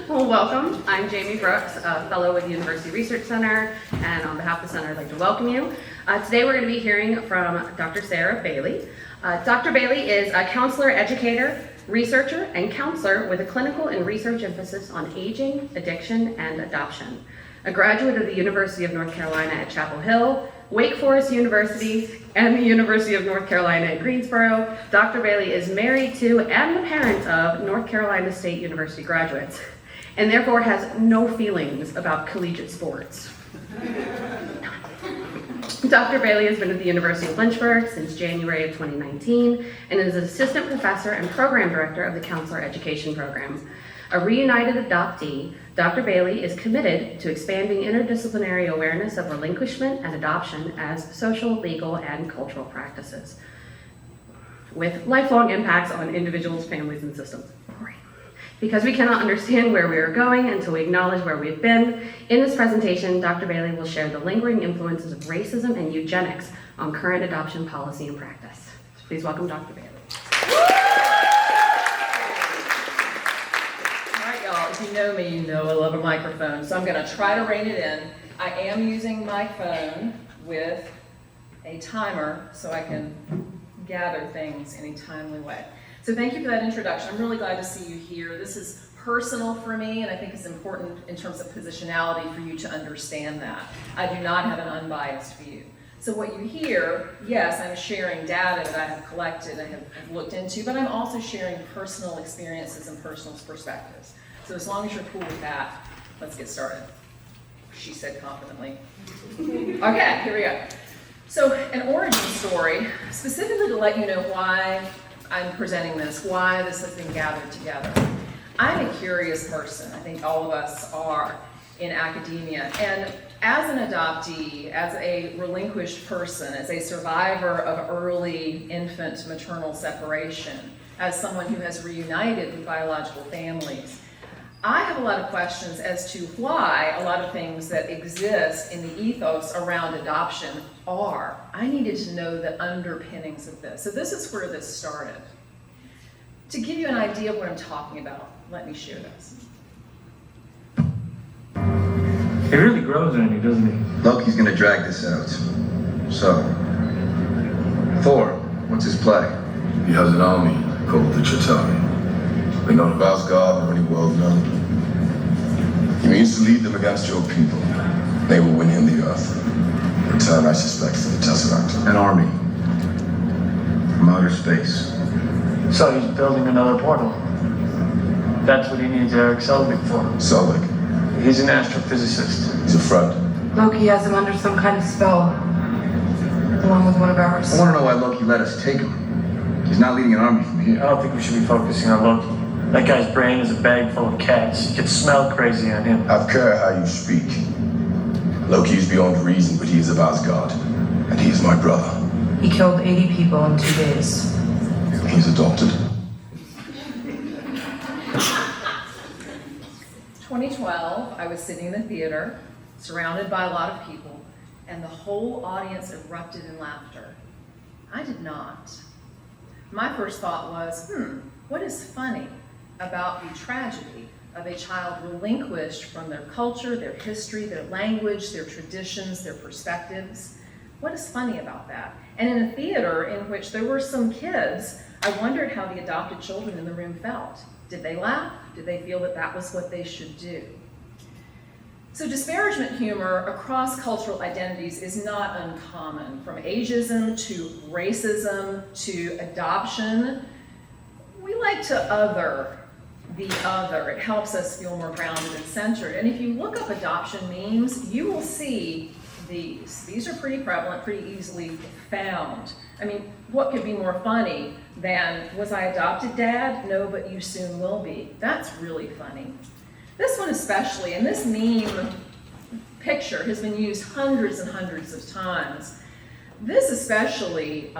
Well, welcome. I'm Jamie Brooks, a fellow with the University Research Center, and on behalf of the center, I'd like to welcome you. Today we're going to be hearing from Dr. Sara Bailey. Dr. Bailey is a counselor, educator, researcher, and counselor with a clinical and research emphasis on aging, addiction, and adoption. A graduate of the University of North Carolina at Chapel Hill, Wake Forest University, and the University of North Carolina at Greensboro, Dr. Bailey is married to and the parent of North Carolina State University graduates, and therefore has no feelings about collegiate sports. Dr. Bailey has been at the University of Lynchburg since January of 2019 and is an assistant professor and program director of the counselor education program. A reunited adoptee, Dr. Bailey is committed to expanding interdisciplinary awareness of relinquishment and adoption as social, legal, and cultural practices, with lifelong impacts on individuals, families, and systems. Because we cannot understand where we are going until we acknowledge where we've been, in this presentation, Dr. Bailey will share the lingering influences of racism and eugenics on current adoption policy and practice. Please welcome Dr. Bailey. If you know me, you know I love a microphone, so I'm going to try to rein it in. I am using my phone with a timer so I can gather things in a timely way. So thank you for that introduction. I'm really glad to see you here. This is personal for me, and I think it's important in terms of positionality for you to understand that. I do not have an unbiased view. So what you hear, yes, I'm sharing data that I have collected and have looked into, but I'm also sharing personal experiences and personal perspectives. So as long as you're cool with that, let's get started. She said confidently. Okay, here we go. So an origin story, specifically to let you know why I'm presenting this, why this has been gathered together. I'm a curious person. I think all of us are in academia. And as an adoptee, as a relinquished person, as a survivor of early infant maternal separation, as someone who has reunited with biological families, I have a lot of questions as to why a lot of things that exist in the ethos around adoption are. I needed to know the underpinnings of this. So this is where this started. To give you an idea of what I'm talking about, let me share this. He really grows on you, doesn't he? Loki's gonna drag this out. So, Thor, what's his play? He has an army called the Chitauri. They're not of Asgard or any world known. He means to lead them against your people. They will win him the earth. Return, I suspect, for the Tesseract. An army. From outer space. So he's building another portal. That's what he needs Eric Selvig for. Selvig? He's an astrophysicist. He's a friend. Loki has him under some kind of spell, along with one of ours. I want to know why Loki let us take him. He's not leading an army from here. I don't think we should be focusing on Loki. That guy's brain is a bag full of cats. You could smell crazy on him. Have care how you speak. Loki is beyond reason, but he is of Asgard. And he is my brother. He killed 80 people in 2 days. He's adopted. 2012, I was sitting in the theater, surrounded by a lot of people, and the whole audience erupted in laughter. I did not. My first thought was, what is funny about the tragedy of a child relinquished from their culture, their history, their language, their traditions, their perspectives? What is funny about that? And in a theater in which there were some kids, I wondered how the adopted children in the room felt. Did they laugh? Did they feel that that was what they should do? So disparagement humor across cultural identities is not uncommon, from ageism to racism to adoption. We like to other the other. It helps us feel more grounded and centered. And if you look up adoption memes, you will see these. These are pretty prevalent, pretty easily found. I mean, what could be more funny than, was I adopted, Dad? No, but you soon will be. That's really funny. This one especially, and this meme picture has been used hundreds and hundreds of times. This especially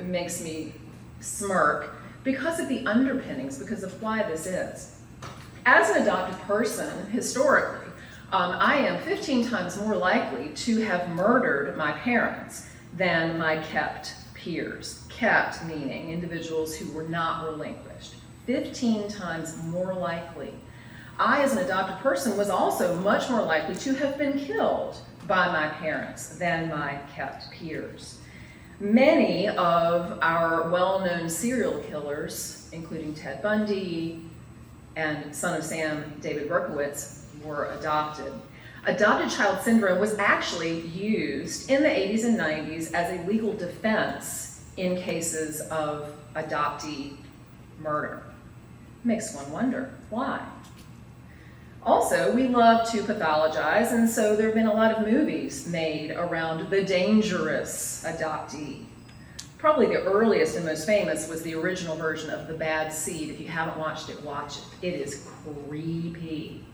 makes me smirk because of the underpinnings, because of why this is. As an adopted person, historically, I am 15 times more likely to have murdered my parents than my kept peers. Kept meaning individuals who were not relinquished. 15 times more likely. I, as an adopted person, was also much more likely to have been killed by my parents than my kept peers. Many of our well-known serial killers, including Ted Bundy and Son of Sam, David Berkowitz, were adopted. Adopted child syndrome was actually used in the 80s and 90s as a legal defense in cases of adoptee murder. Makes one wonder, why? Also, we love to pathologize, and so there have been a lot of movies made around the dangerous adoptee. Probably the earliest and most famous was the original version of The Bad Seed. If you haven't watched it, watch it. It is creepy.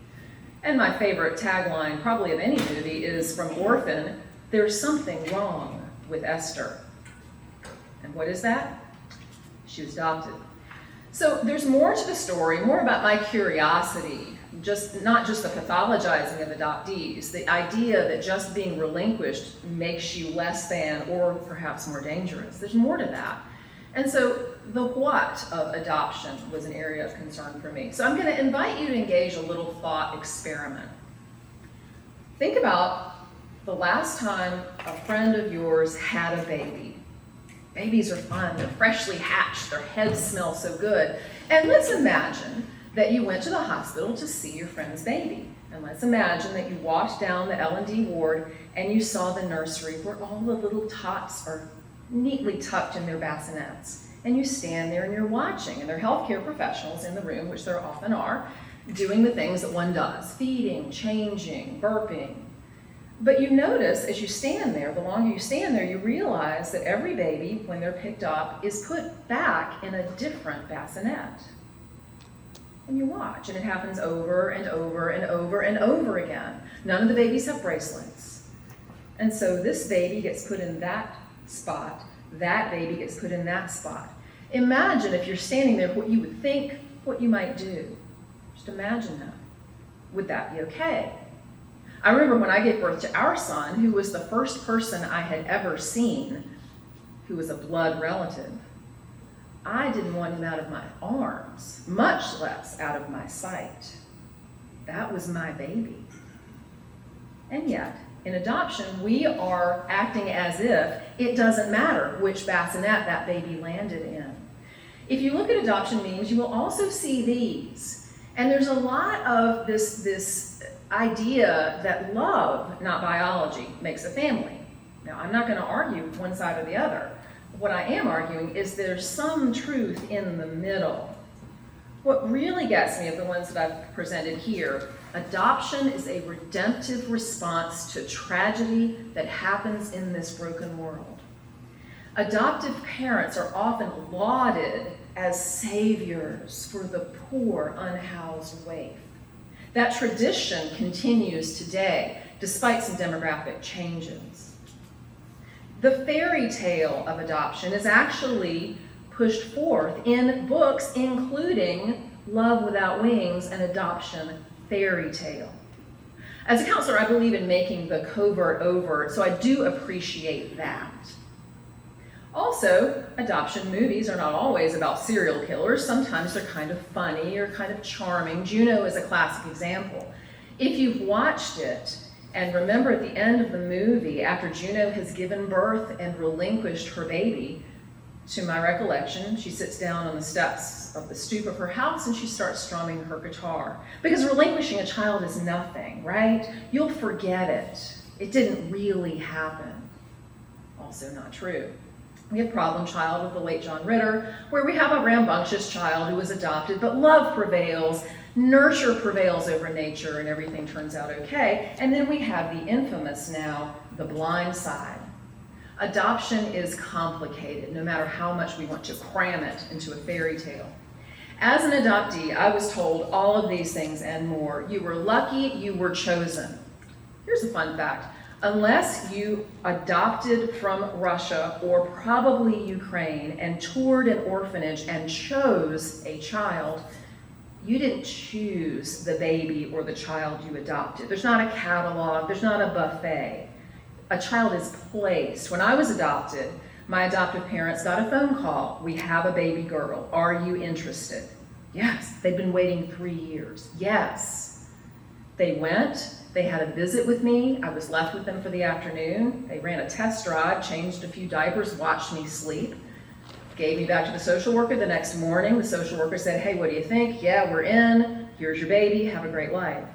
And my favorite tagline, probably of any movie, is from Orphan, "There's something wrong with Esther." And what is that? She was adopted. So there's more to the story, more about my curiosity, not just the pathologizing of adoptees, the idea that just being relinquished makes you less than or perhaps more dangerous. There's more to that. And so the what of adoption was an area of concern for me. So I'm going to invite you to engage a little thought experiment. Think about the last time a friend of yours had a baby. Babies are fun, they're freshly hatched, their heads smell so good. And let's imagine that you went to the hospital to see your friend's baby. And let's imagine that you walked down the L&D ward and you saw the nursery where all the little tots are neatly tucked in their bassinets. And you stand there and you're watching, and there are healthcare professionals in the room, which there often are, doing the things that one does, feeding, changing, burping. But you notice as you stand there, the longer you stand there, you realize that every baby, when they're picked up, is put back in a different bassinet. And you watch, and it happens over and over and over and over again. None of the babies have bracelets. And so this baby gets put in that spot, that baby gets put in that spot. Imagine if you're standing there, what you would think, what you might do. Just imagine that. Would that be okay? I remember when I gave birth to our son, who was the first person I had ever seen who was a blood relative. I didn't want him out of my arms, much less out of my sight. That was my baby. And yet, in adoption, we are acting as if it doesn't matter which bassinet that baby landed in. If you look at adoption memes, you will also see these. And there's a lot of this idea that love, not biology, makes a family. Now, I'm not going to argue one side or the other. What I am arguing is there's some truth in the middle. What really gets me of the ones that I've presented here, adoption is a redemptive response to tragedy that happens in this broken world. Adoptive parents are often lauded as saviors for the poor, unhoused waif. That tradition continues today, despite some demographic changes. The fairy tale of adoption is actually pushed forth in books, including Love Without Wings, an adoption fairy tale. As a counselor, I believe in making the covert overt, so I do appreciate that. Also, adoption movies are not always about serial killers. Sometimes they're kind of funny or kind of charming. Juno is a classic example. If you've watched it, and remember at the end of the movie, after Juno has given birth and relinquished her baby, to my recollection, she sits down on the steps of the stoop of her house and she starts strumming her guitar. Because relinquishing a child is nothing, right? You'll forget it. It didn't really happen. Also not true. We have Problem Child with the late John Ritter, where we have a rambunctious child who was adopted, but love prevails, nurture prevails over nature, and everything turns out okay. And then we have the infamous now, The Blind Side. Adoption is complicated, no matter how much we want to cram it into a fairy tale. As an adoptee, I was told all of these things and more. You were lucky, you were chosen. Here's a fun fact. Unless you adopted from Russia or probably Ukraine and toured an orphanage and chose a child, you didn't choose the baby or the child you adopted. There's not a catalog, there's not a buffet. A child is placed. When I was adopted, my adoptive parents got a phone call. We have a baby girl. Are you interested? Yes. They'd been waiting 3 years. Yes. They went, they had a visit with me. I was left with them for the afternoon. They ran a test drive, changed a few diapers, watched me sleep, gave me back to the social worker the next morning. The social worker said, hey, what do you think? Yeah, we're in. Here's your baby. Have a great life.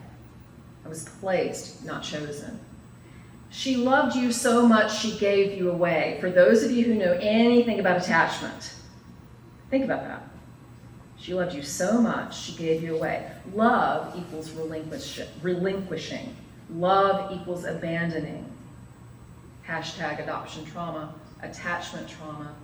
I was placed, not chosen. She loved you so much she gave you away. For those of you who know anything about attachment, think about that. She loved you so much she gave you away. Love equals relinquishing. Love equals abandoning. Hashtag adoption trauma, attachment trauma.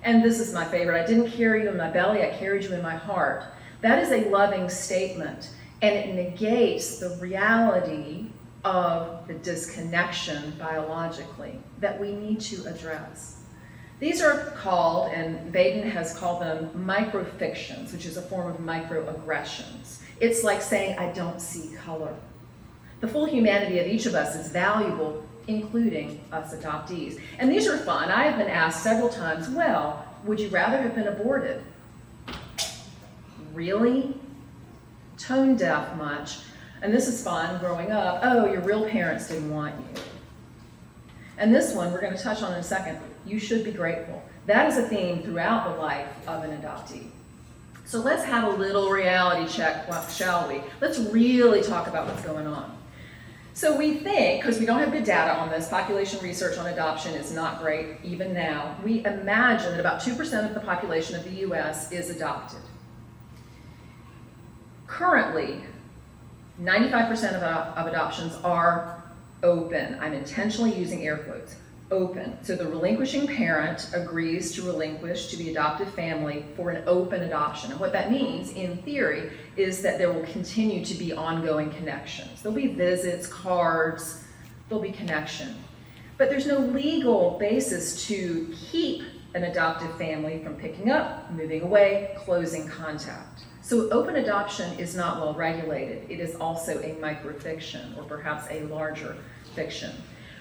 And this is my favorite. I didn't carry you in my belly, I carried you in my heart. That is a loving statement, and it negates the reality of the disconnection biologically that we need to address. These are called, and Baden has called them microfictions, which is a form of microaggressions. It's like saying, I don't see color. The full humanity of each of us is valuable, including us adoptees. And these are fun. I have been asked several times, well, would you rather have been aborted? Really? Tone deaf much. And this is fun, growing up, oh, your real parents didn't want you. And this one we're going to touch on in a second. You should be grateful. That is a theme throughout the life of an adoptee. So let's have a little reality check, shall we? Let's really talk about what's going on. So we think, because we don't have good data on this, population research on adoption is not great even now, we imagine that about 2% of the population of the US is adopted. Currently, 95% of adoptions are open. I'm intentionally using air quotes. Open. So the relinquishing parent agrees to relinquish to the adoptive family for an open adoption. And what that means, in theory, is that there will continue to be ongoing connections. There'll be visits, cards, there'll be connection. But there's no legal basis to keep an adoptive family from picking up, moving away, closing contact. So open adoption is not well regulated. It is also a microfiction, or perhaps a larger fiction.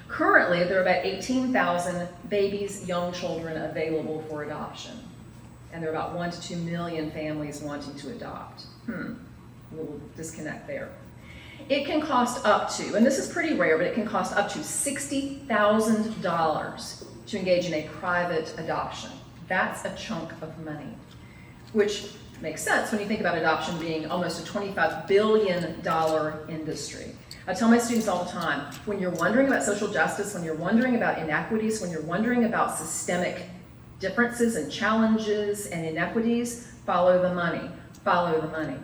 Currently, there are about 18,000 babies, young children available for adoption. And there are about 1 to 2 million families wanting to adopt. A little disconnect there. It can cost up to, and this is pretty rare, but it can cost up to $60,000 to engage in a private adoption. That's a chunk of money, which makes sense when you think about adoption being almost a $25 billion industry. I tell my students all the time, when you're wondering about social justice, when you're wondering about inequities, when you're wondering about systemic differences and challenges and inequities, follow the money, follow the money.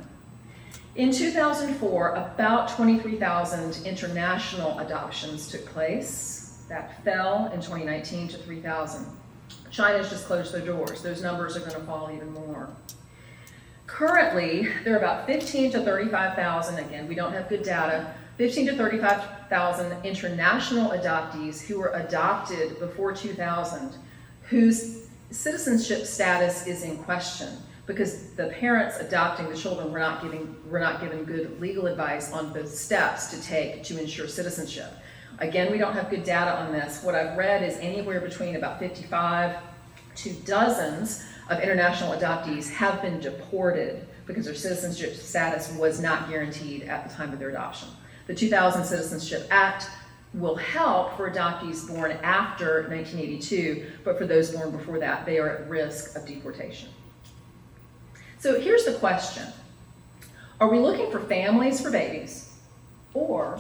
In 2004, about 23,000 international adoptions took place. That fell in 2019 to 3,000. China's just closed their doors. Those numbers are going to fall even more. Currently, there are about 15 to 35,000, again, we don't have good data, 15 to 35,000 international adoptees who were adopted before 2000, whose citizenship status is in question because the parents adopting the children were not given good legal advice on the steps to take to ensure citizenship. Again, we don't have good data on this. What I've read is anywhere between about 55 to dozens of international adoptees have been deported because their citizenship status was not guaranteed at the time of their adoption. The 2000 Citizenship Act will help for adoptees born after 1982, but for those born before that, they are at risk of deportation. So here's the question. Are we looking for families for babies, or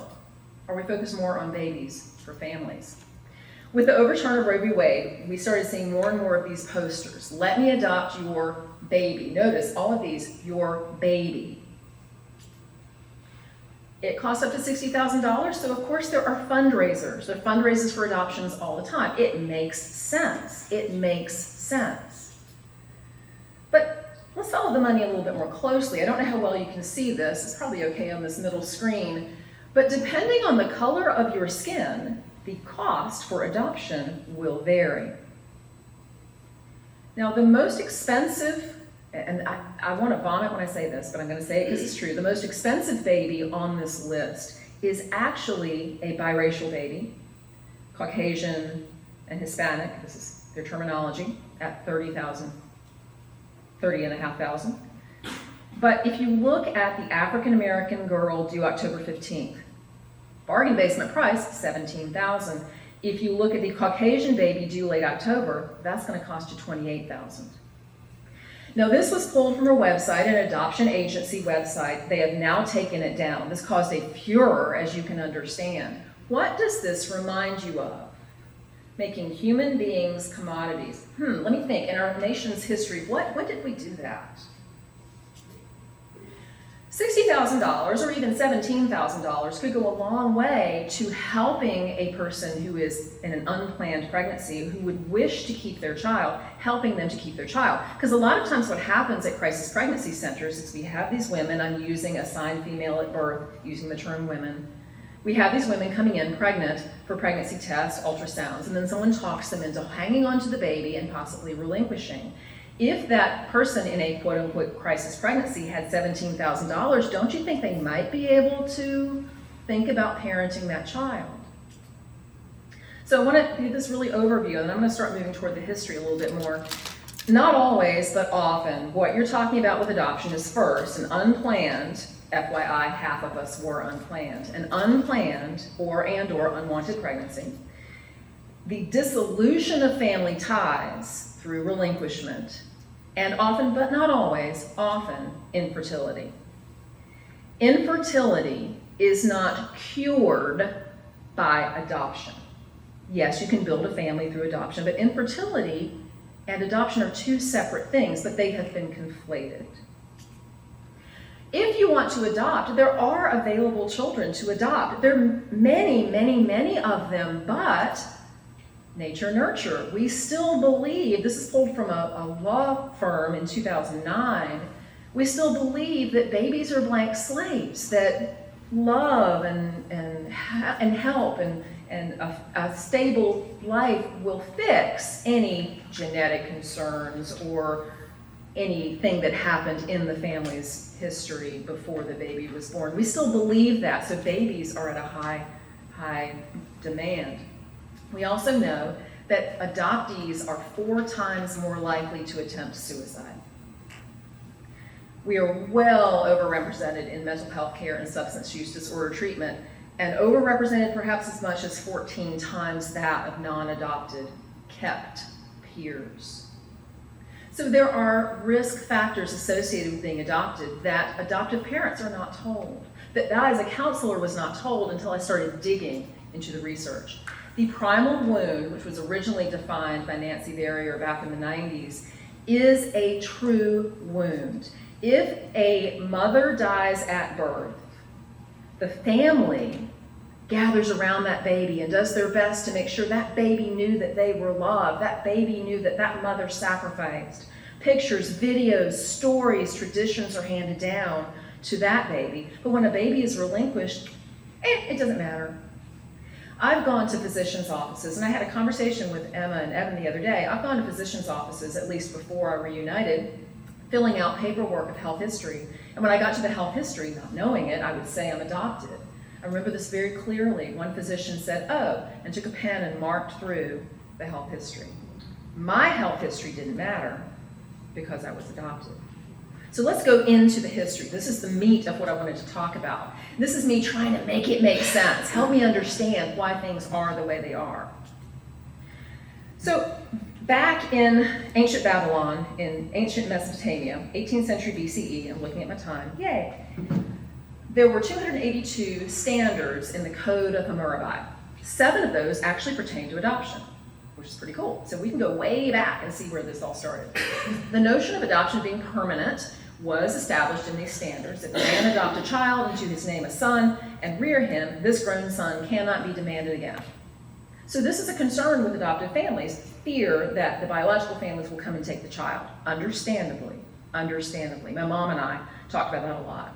are we focused more on babies for families? With the overturn of Roe v. Wade, we started seeing more and more of these posters. Let me adopt your baby. Notice all of these, your baby. It costs up to $60,000, so of course there are fundraisers. There are fundraisers for adoptions all the time. It makes sense. It makes sense. But let's follow the money a little bit more closely. I don't know how well you can see this. It's probably okay on this middle screen. But depending on the color of your skin, the cost for adoption will vary. Now, the most expensive, and I want to vomit when I say this, but I'm going to say it because it's true, the most expensive baby on this list is actually a biracial baby, Caucasian and Hispanic, this is their terminology, at $30,500. But if you look at the African-American girl due October 15th, bargain basement price, $17,000. If you look at the Caucasian baby due late October, that's going to cost you $28,000. Now, this was pulled from a website, an adoption agency website. They have now taken it down. This caused a furor, as you can understand. What does this remind you of? Making human beings commodities. Let me think. In our nation's history, when did we do that? $60,000 or even $17,000 could go a long way to helping a person who is in an unplanned pregnancy who would wish to keep their child, helping them to keep their child. Because a lot of times what happens at crisis pregnancy centers is we have these women, I'm using assigned female at birth, using the term women. We have these women coming in pregnant for pregnancy tests, ultrasounds, and then someone talks them into hanging on to the baby and possibly relinquishing. If that person in a quote-unquote crisis pregnancy had $17,000, don't you think they might be able to think about parenting that child? So I want to do this really overview, and I'm going to start moving toward the history a little bit more. Not always, but often, what you're talking about with adoption is first an unplanned, FYI, half of us were unplanned, an unplanned or unwanted pregnancy, the dissolution of family ties through relinquishment, and often, but not always, often, infertility. Infertility is not cured by adoption. Yes, you can build a family through adoption, but infertility and adoption are two separate things, but they have been conflated. If you want to adopt, there are available children to adopt. There are many, many, many of them, but nature nurture. We still believe, this is pulled from a law firm in 2009, we still believe that babies are blank slates, that love and help and a stable life will fix any genetic concerns or anything that happened in the family's history before the baby was born. We still believe that, so babies are at a high demand. We also know that adoptees are 4 times more likely to attempt suicide. We are well overrepresented in mental health care and substance use disorder treatment, and overrepresented perhaps as much as 14 times that of non-adopted kept peers. So there are risk factors associated with being adopted that adoptive parents are not told, that I as a counselor was not told until I started digging into the research. The primal wound, which was originally defined by Nancy Verrier back in the 90s, is a true wound. If a mother dies at birth, the family gathers around that baby and does their best to make sure that baby knew that they were loved, that baby knew that that mother sacrificed. Pictures, videos, stories, traditions are handed down to that baby. But when a baby is relinquished, it doesn't matter. I've gone to physicians' offices, and I had a conversation with Emma and Evan the other day. I've gone to physicians' offices, at least before I reunited, filling out paperwork of health history. And when I got to the health history, not knowing it, I would say I'm adopted. I remember this very clearly. One physician said, "Oh," and took a pen and marked through the health history. My health history didn't matter because I was adopted. So let's go into the history. This is the meat of what I wanted to talk about. This is me trying to make it make sense. Help me understand why things are the way they are. So back in ancient Babylon, in ancient Mesopotamia, 18th century BCE, I'm looking at my time, yay. There were 282 standards in the Code of Hammurabi. 7 of those actually pertain to adoption, which is pretty cool. So we can go way back and see where this all started. The notion of adoption being permanent was established in these standards. If a man adopt a child and to his name a son and rear him, this grown son cannot be demanded again. So this is a concern with adoptive families, fear that the biological families will come and take the child. Understandably. My mom and I talked about that a lot.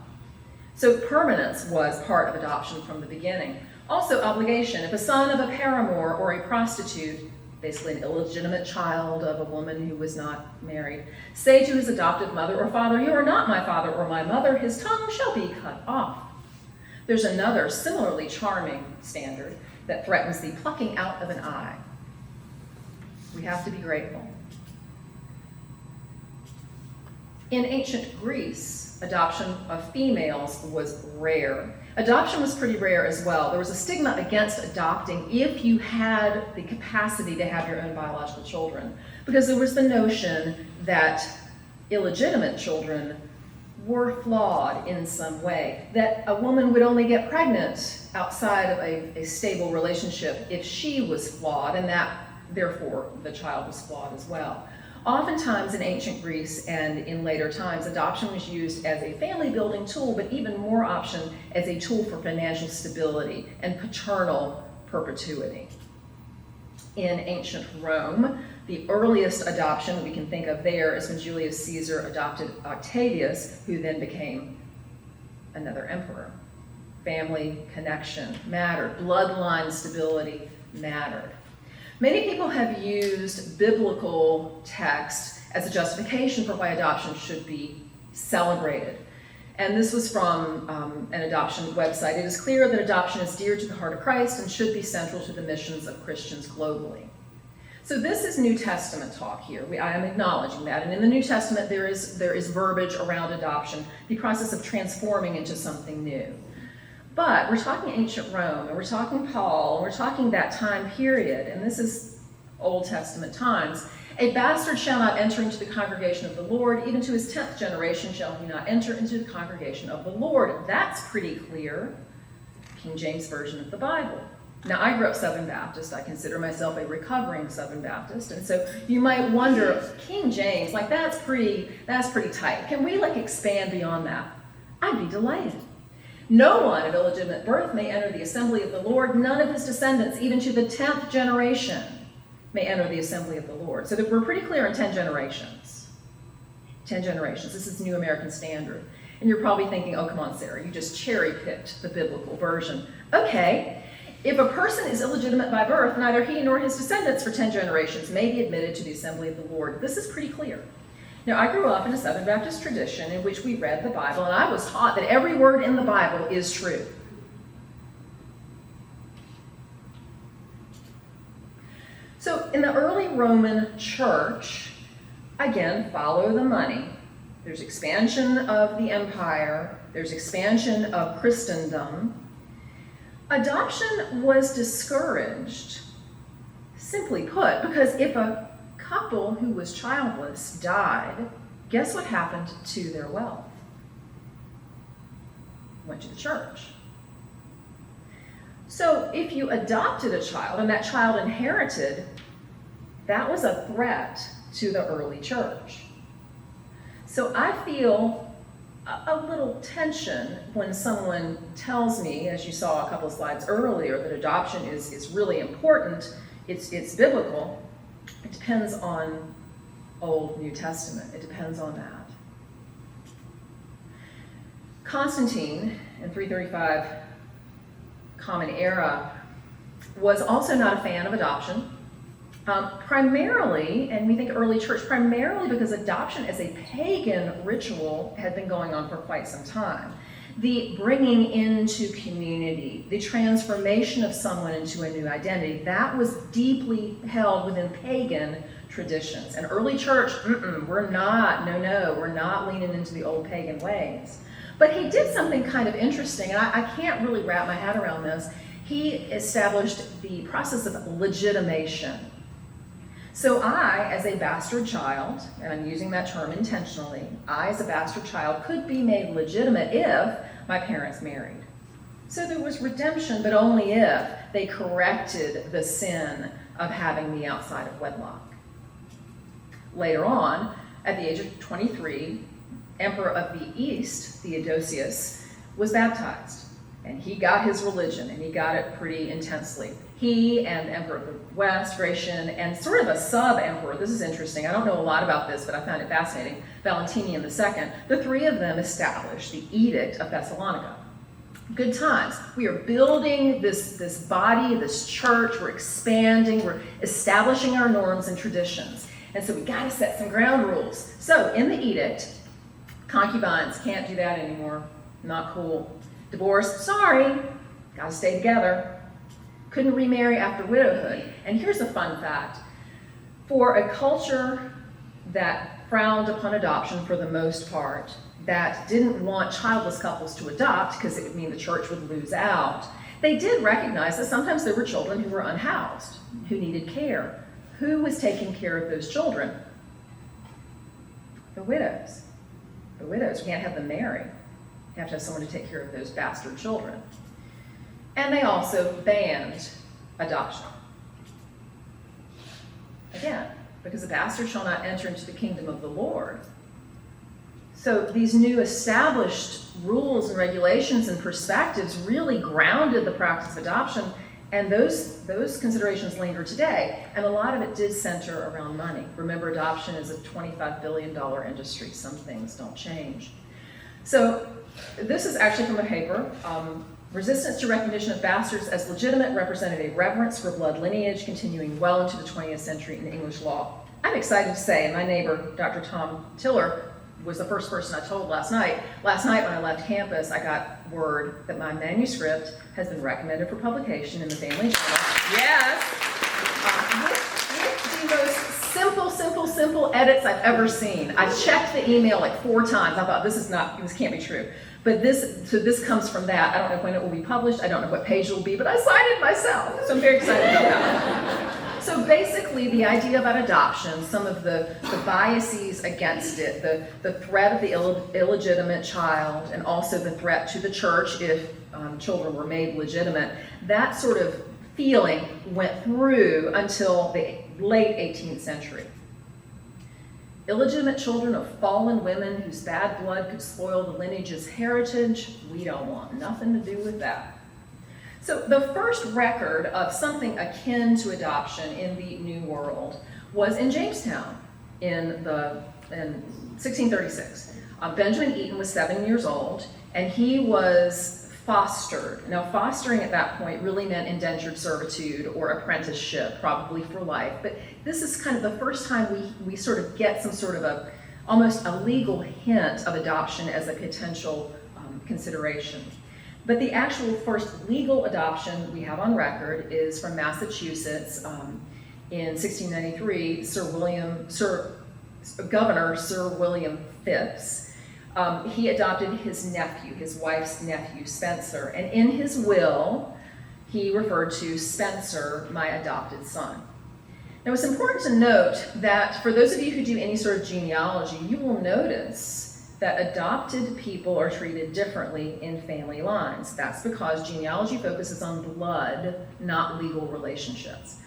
So permanence was part of adoption from the beginning. Also obligation. If a son of a paramour or a prostitute, basically an illegitimate child of a woman who was not married, say to his adoptive mother or father, "You are not my father or my mother," his tongue shall be cut off. There's another similarly charming standard that threatens the plucking out of an eye. We have to be grateful. In ancient Greece, adoption of females was rare. Adoption was pretty rare as well. There was a stigma against adopting if you had the capacity to have your own biological children, because there was the notion that illegitimate children were flawed in some way, that a woman would only get pregnant outside of a stable relationship if she was flawed, and that therefore the child was flawed as well. Oftentimes in ancient Greece and in later times, adoption was used as a family building tool, but even more often as a tool for financial stability and paternal perpetuity. In ancient Rome, the earliest adoption we can think of there is when Julius Caesar adopted Octavius, who then became another emperor. Family connection mattered, bloodline stability mattered. Many people have used biblical text as a justification for why adoption should be celebrated. And this was from an adoption website. It is clear that adoption is dear to the heart of Christ and should be central to the missions of Christians globally. So this is New Testament talk here. I am acknowledging that. And in the New Testament, there is verbiage around adoption, the process of transforming into something new. But we're talking ancient Rome, and we're talking Paul, and we're talking that time period, and this is Old Testament times. A bastard shall not enter into the congregation of the Lord, even to his 10th generation shall he not enter into the congregation of the Lord. That's pretty clear. King James Version of the Bible. Now, I grew up Southern Baptist. I consider myself a recovering Southern Baptist, and so you might wonder, King James, like that's pretty tight. Can we expand beyond that? I'd be delighted. No one of illegitimate birth may enter the assembly of the Lord. None of his descendants, even to the 10th generation, may enter the assembly of the Lord. So that we're pretty clear in 10 generations. 10 generations. This is the New American Standard. And you're probably thinking, oh, come on, Sarah, you just cherry-picked the biblical version. Okay, if a person is illegitimate by birth, neither he nor his descendants for 10 generations may be admitted to the assembly of the Lord. This is pretty clear. Now, I grew up in a Southern Baptist tradition in which we read the Bible, and I was taught that every word in the Bible is true. So in the early Roman church, again, follow the money. There's expansion of the empire. There's expansion of Christendom. Adoption was discouraged, simply put, because if a couple who was childless died, guess what happened to their wealth? Went to the church. So if you adopted a child and that child inherited, that was a threat to the early church. So I feel a little tension when someone tells me, as you saw a couple of slides earlier, that adoption is really important, it's biblical. It depends on Old, New Testament. It depends on that. Constantine, in 335 Common Era, was also not a fan of adoption. Primarily, and we think early church, primarily because adoption as a pagan ritual had been going on for quite some time. The bringing into community, the transformation of someone into a new identity, that was deeply held within pagan traditions. And early church, we're not leaning into the old pagan ways. But he did something kind of interesting, and I can't really wrap my head around this. He established the process of legitimation. So I, as a bastard child, and I'm using that term intentionally, I, as a bastard child, could be made legitimate if my parents married. So there was redemption, but only if they corrected the sin of having me outside of wedlock. Later on, at the age of 23, Emperor of the East, Theodosius, was baptized. And he got his religion, and he got it pretty intensely. He and Emperor of the West, Gratian, and sort of a sub-emperor, this is interesting, I don't know a lot about this, but I found it fascinating, Valentinian II, the three of them established the Edict of Thessalonica. Good times. We are building this body, this church, we're expanding, we're establishing our norms and traditions. And so we gotta set some ground rules. So in the edict, concubines, can't do that anymore, not cool. Divorce, sorry, gotta stay together. Couldn't remarry after widowhood. And here's a fun fact. For a culture that frowned upon adoption for the most part, that didn't want childless couples to adopt because it would mean the church would lose out, they did recognize that sometimes there were children who were unhoused, who needed care. Who was taking care of those children? The widows. The widows. We can't have them marry. You have to have someone to take care of those bastard children. And they also banned adoption. Again, because a bastard shall not enter into the kingdom of the Lord. So these new established rules and regulations and perspectives really grounded the practice of adoption, and those considerations linger today. And a lot of it did center around money. Remember, adoption is a $25 billion industry. Some things don't change. So this is actually from a paper. Resistance to recognition of bastards as legitimate represented a reverence for blood lineage continuing well into the 20th century in English law. I'm excited to say, my neighbor, Dr. Tom Tiller, was the first person I told last night. Last night when I left campus, I got word that my manuscript has been recommended for publication in the Family Journal. Yes! With the most simple edits I've ever seen. I checked the email like 4 times. I thought, this can't be true. But this comes from that. I don't know when it will be published. I don't know what page it will be, but I signed it myself. So I'm very excited about that. So basically, the idea about adoption, some of the biases against it, the threat of the illegitimate child, and also the threat to the church if children were made legitimate, that sort of feeling went through until the late 18th century. Illegitimate children of fallen women whose bad blood could spoil the lineage's heritage, we don't want nothing to do with that. So the first record of something akin to adoption in the New World was in Jamestown in 1636. Benjamin Eaton was 7 years old, and he was fostered. Now, fostering at that point really meant indentured servitude or apprenticeship, probably for life. But this is kind of the first time we sort of get some sort of almost a legal hint of adoption as a potential consideration. But the actual first legal adoption we have on record is from Massachusetts in 1693. Governor Sir William Phipps. He adopted his nephew, his wife's nephew, Spencer, and in his will, he referred to Spencer, my adopted son. Now, it's important to note that for those of you who do any sort of genealogy, you will notice that adopted people are treated differently in family lines. That's because genealogy focuses on blood, not legal relationships.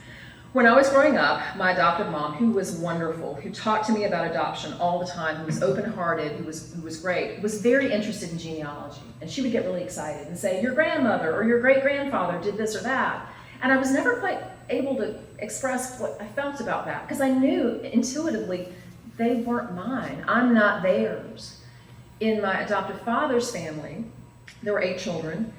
When I was growing up, my adoptive mom, who was wonderful, who talked to me about adoption all the time, who was open-hearted, who was great, was very interested in genealogy. And she would get really excited and say, your grandmother or your great-grandfather did this or that. And I was never quite able to express what I felt about that, because I knew intuitively they weren't mine. I'm not theirs. In my adoptive father's family, there were 8 children,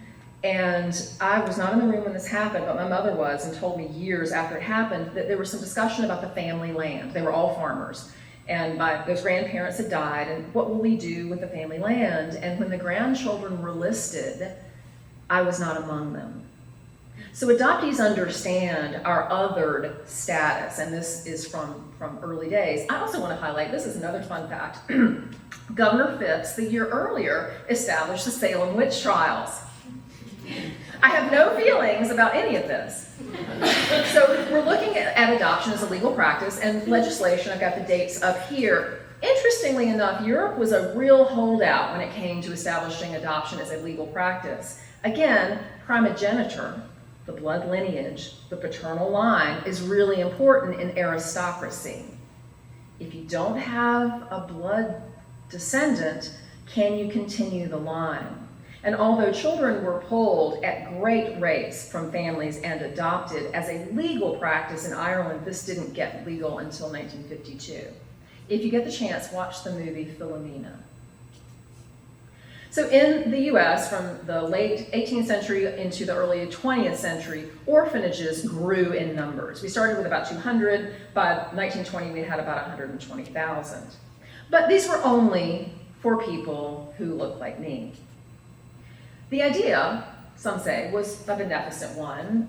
and I was not in the room when this happened, but my mother was and told me years after it happened that there was some discussion about the family land. They were all farmers, and those grandparents had died, and what will we do with the family land? And when the grandchildren were listed, I was not among them. So adoptees understand our othered status, and this is from early days. I also want to highlight, this is another fun fact, Governor Phipps, the year earlier, established the Salem witch trials. I have no feelings about any of this. So we're looking at adoption as a legal practice and legislation. I've got the dates up here. Interestingly enough, Europe was a real holdout when it came to establishing adoption as a legal practice. Again, primogeniture, the blood lineage, the paternal line, is really important in aristocracy. If you don't have a blood descendant, can you continue the line? And although children were pulled at great rates from families and adopted as a legal practice in Ireland, this didn't get legal until 1952. If you get the chance, watch the movie Philomena. So in the US, from the late 18th century into the early 20th century, orphanages grew in numbers. We started with about 200. By 1920, we had about 120,000. But these were only for people who looked like me. The idea, some say, was a beneficent one,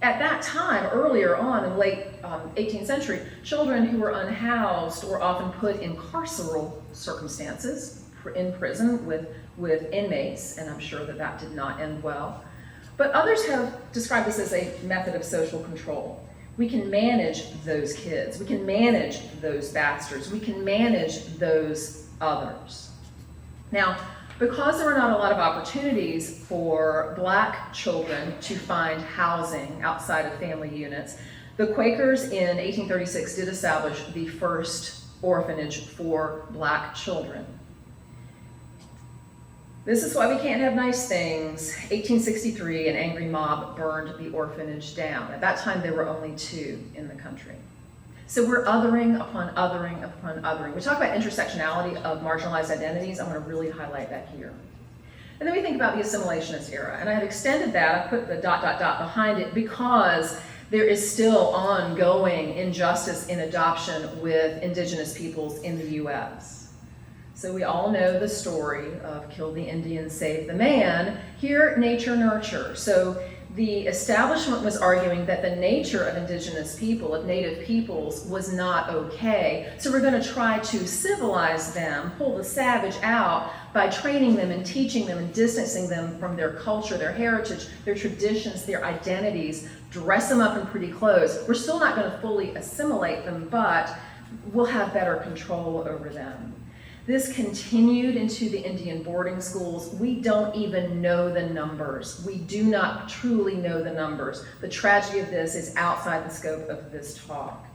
At that time, earlier on in the late 18th century, children who were unhoused were often put in carceral circumstances, in prison with inmates, and I'm sure that that did not end well. But others have described this as a method of social control. We can manage those kids. We can manage those bastards. We can manage those others. Now, because there were not a lot of opportunities for Black children to find housing outside of family units, the Quakers in 1836 did establish the first orphanage for Black children. This is why we can't have nice things. 1863, an angry mob burned the orphanage down. At that time, there were only 2 in the country. So we're othering upon othering upon othering. We talk about intersectionality of marginalized identities. I want to really highlight that here. And then we think about the assimilationist era. And I have extended that. I put the ... behind it because there is still ongoing injustice in adoption with indigenous peoples in the US. So we all know the story of kill the Indian, save the man. Here, nature, nurture. So the establishment was arguing that the nature of indigenous people, of native peoples, was not okay. So we're going to try to civilize them, pull the savage out by training them and teaching them and distancing them from their culture, their heritage, their traditions, their identities, dress them up in pretty clothes. We're still not going to fully assimilate them, but we'll have better control over them. This continued into the Indian boarding schools. We don't even know the numbers. We do not truly know the numbers. The tragedy of this is outside the scope of this talk.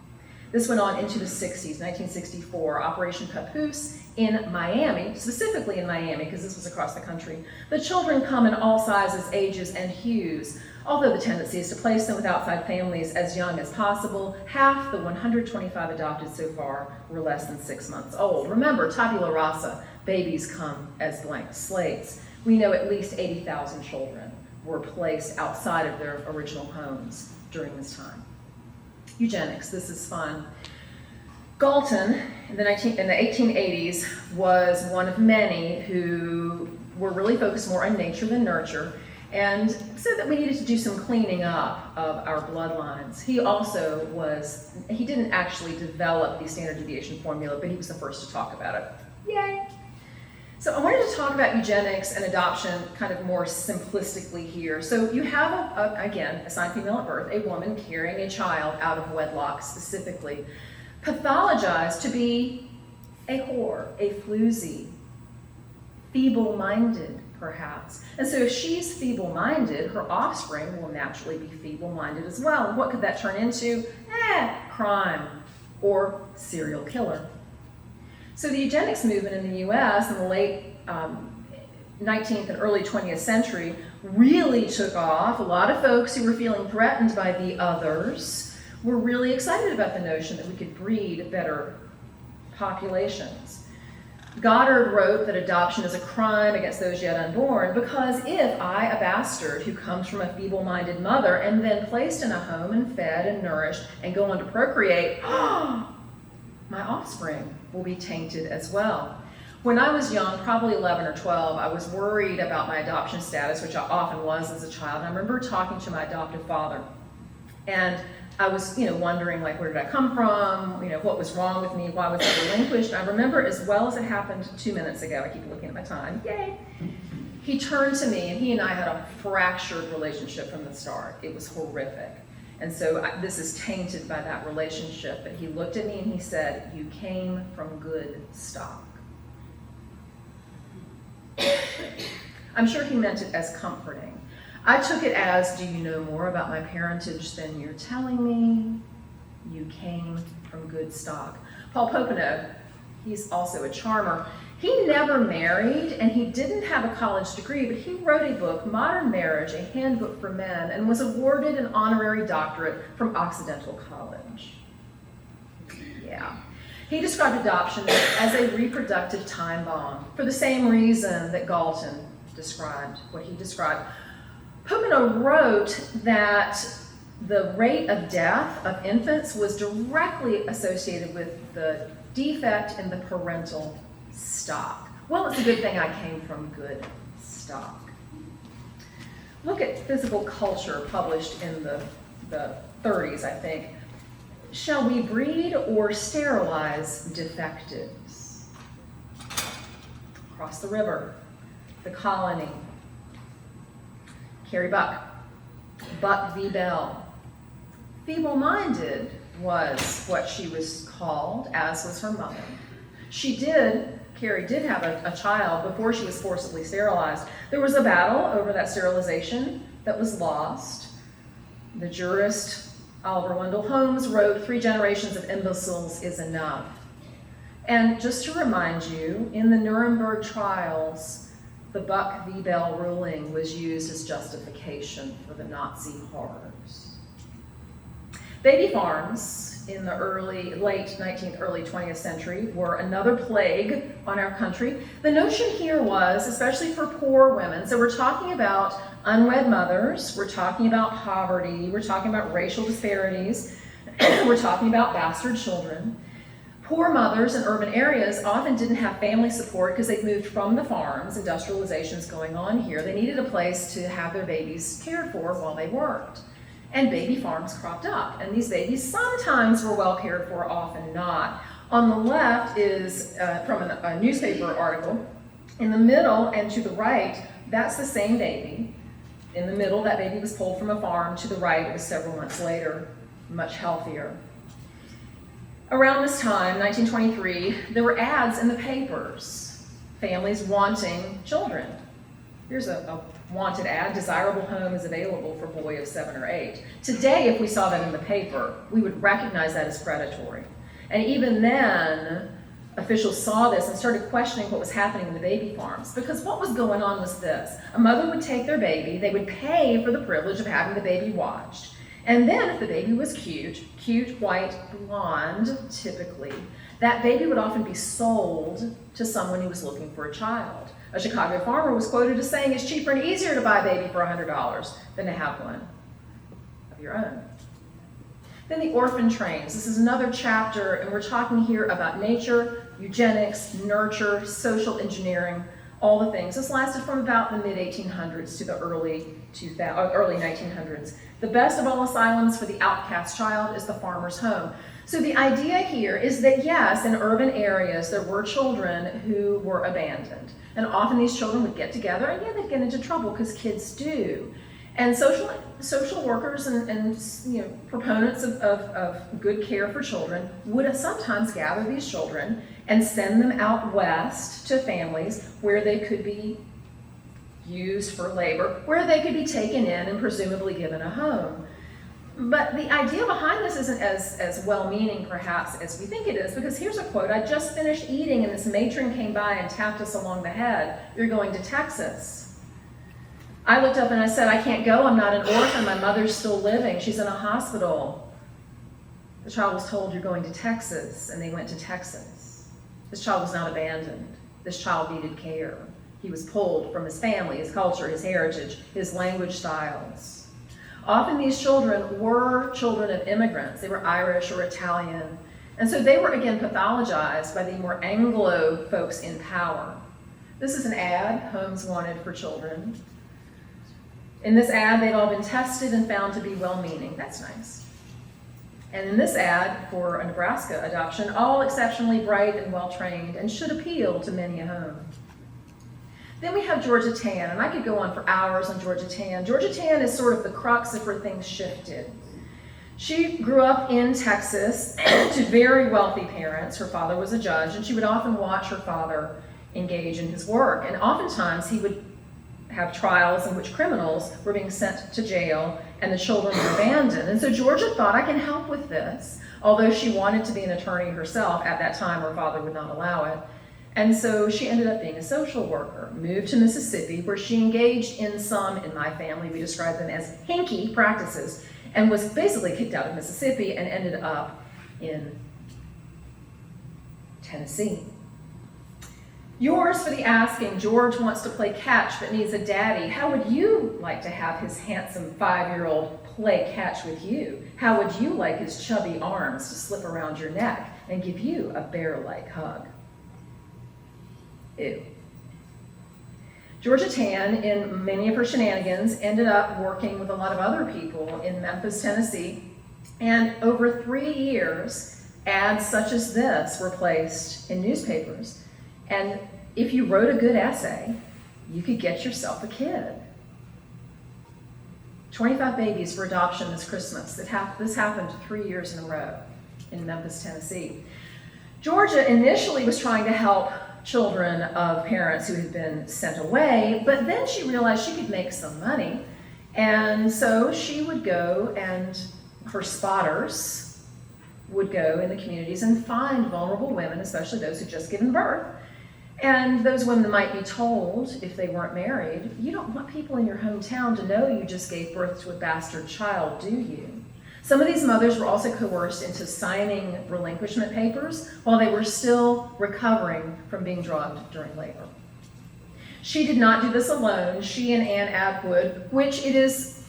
This went on into the 60s, 1964, Operation Papoose in Miami, specifically in Miami, because this was across the country. The children come in all sizes, ages, and hues. Although the tendency is to place them with outside families as young as possible, half the 125 adopted so far were less than 6 months old. Remember, tabula rasa, babies come as blank slates. We know at least 80,000 children were placed outside of their original homes during this time. Eugenics, this is fun. Galton, in the 1880s, was one of many who were really focused more on nature than nurture, and said that we needed to do some cleaning up of our bloodlines. He also he didn't actually develop the standard deviation formula, but he was the first to talk about it. Yay! So I wanted to talk about eugenics and adoption kind of more simplistically here. So you have, again, assigned female at birth, a woman carrying a child out of wedlock specifically, pathologized to be a whore, a floozy, feeble-minded, perhaps. And so if she's feeble-minded, her offspring will naturally be feeble-minded as well. And what could that turn into? Crime or serial killer. So the eugenics movement in the US in the late 19th and early 20th century really took off. A lot of folks who were feeling threatened by the others were really excited about the notion that we could breed better populations. Goddard wrote that adoption is a crime against those yet unborn because if I, a bastard who comes from a feeble-minded mother and then placed in a home and fed and nourished and go on to procreate, my offspring will be tainted as well. When I was young, probably 11 or 12, I was worried about my adoption status, which I often was as a child. And I remember talking to my adoptive father, and I was, wondering, like, where did I come from? What was wrong with me? Why was I relinquished? I remember as well as it happened 2 minutes ago. I keep looking at my time. Yay! He turned to me, and he and I had a fractured relationship from the start. It was horrific. And so this is tainted by that relationship. But he looked at me and he said, "You came from good stock." I'm sure he meant it as comforting. I took it as, do you know more about my parentage than you're telling me? You came from good stock. Paul Popenoe, he's also a charmer. He never married, and he didn't have a college degree, but he wrote a book, Modern Marriage, a Handbook for Men, and was awarded an honorary doctorate from Occidental College. Yeah. He described adoption as a reproductive time bomb for the same reason that Galton described what he described. Popenoe wrote that the rate of death of infants was directly associated with the defect in the parental stock. Well, it's a good thing I came from good stock. Look at Physical Culture published in the the 30s, I think. Shall we breed or sterilize defectives? Across the river, the colony. Carrie Buck, Buck v. Bell. Feeble-minded was what she was called, as was her mother. Carrie did have a child before she was forcibly sterilized. There was a battle over that sterilization that was lost. The jurist Oliver Wendell Holmes wrote, "3 generations of imbeciles is enough." And just to remind you, in the Nuremberg trials, the Buck v. Bell ruling was used as justification for the Nazi horrors. Baby farms in the late 19th, early 20th century were another plague on our country. The notion here was, especially for poor women, so we're talking about unwed mothers, we're talking about poverty, we're talking about racial disparities, we're talking about bastard children. Poor mothers in urban areas often didn't have family support because they'd moved from the farms. Industrialization's going on here. They needed a place to have their babies cared for while they worked. And baby farms cropped up, and these babies sometimes were well cared for, often not. On the left is from a newspaper article. In the middle and to the right, that's the same baby. In the middle, that baby was pulled from a farm. To the right, it was several months later, much healthier. Around this time, 1923, there were ads in the papers, families wanting children. Here's a wanted ad, desirable home is available for boy of 7 or 8. Today, if we saw that in the paper, we would recognize that as predatory. And even then, officials saw this and started questioning what was happening in the baby farms. Because what was going on was this. A mother would take their baby, they would pay for the privilege of having the baby watched. And then if the baby was cute, white, blonde, typically, that baby would often be sold to someone who was looking for a child. A Chicago farmer was quoted as saying, "It's cheaper and easier to buy a baby for $100 than to have one of your own." Then the orphan trains. This is another chapter, and we're talking here about nature, eugenics, nurture, social engineering, all the things. This lasted from about the mid-1800s to the early 1900s. The best of all asylums for the outcast child is the farmer's home. So the idea here is that yes, in urban areas, there were children who were abandoned. And often these children would get together, and yeah, they'd get into trouble because kids do. And social workers and proponents of good care for children would sometimes gather these children and send them out west to families where they could be used for labor, where they could be taken in and presumably given a home. But the idea behind this isn't as well-meaning, perhaps, as we think it is, because here's a quote: "I just finished eating and this matron came by and tapped us along the head. You're going to Texas." I looked up and I said, "I can't go, I'm not an orphan, my mother's still living, she's in a hospital." The child was told, "You're going to Texas," and they went to Texas. This child was not abandoned. This child needed care. He was pulled from his family, his culture, his heritage, his language styles. Often these children were children of immigrants. They were Irish or Italian. And so they were, again, pathologized by the more Anglo folks in power. This is an ad, homes wanted for children. In this ad, they'd all been tested and found to be well-meaning. That's nice. And in this ad for a Nebraska adoption, all exceptionally bright and well-trained and should appeal to many a home. Then we have Georgia Tann, and I could go on for hours on Georgia Tann. Georgia Tann is sort of the crux of where things shifted. She grew up in Texas to very wealthy parents. Her father was a judge, and she would often watch her father engage in his work. And oftentimes he would have trials in which criminals were being sent to jail and the children were abandoned. And so Georgia thought, I can help with this, although she wanted to be an attorney herself. At that time, her father would not allow it. And so she ended up being a social worker, moved to Mississippi, where she engaged in some, in my family, we describe them as hinky practices, and was basically kicked out of Mississippi and ended up in Tennessee. Yours for the asking. George wants to play catch but needs a daddy. How would you like to have his handsome 5-year-old play catch with you? How would you like his chubby arms to slip around your neck and give you a bear-like hug? Ew. Georgia Tan, in many of her shenanigans, ended up working with a lot of other people in Memphis, Tennessee, and over 3 years, ads such as this were placed in newspapers, and if you wrote a good essay, you could get yourself a kid. 25 babies for adoption this Christmas. This happened 3 years in a row in Memphis, Tennessee. Georgia initially was trying to help children of parents who had been sent away, but then she realized she could make some money, and so she would go, and her spotters would go in the communities and find vulnerable women, especially those who'd just given birth. And those women might be told, if they weren't married, you don't want people in your hometown to know you just gave birth to a bastard child, do you? Some of these mothers were also coerced into signing relinquishment papers while they were still recovering from being drugged during labor. She did not do this alone. She and Ann Atwood, which it is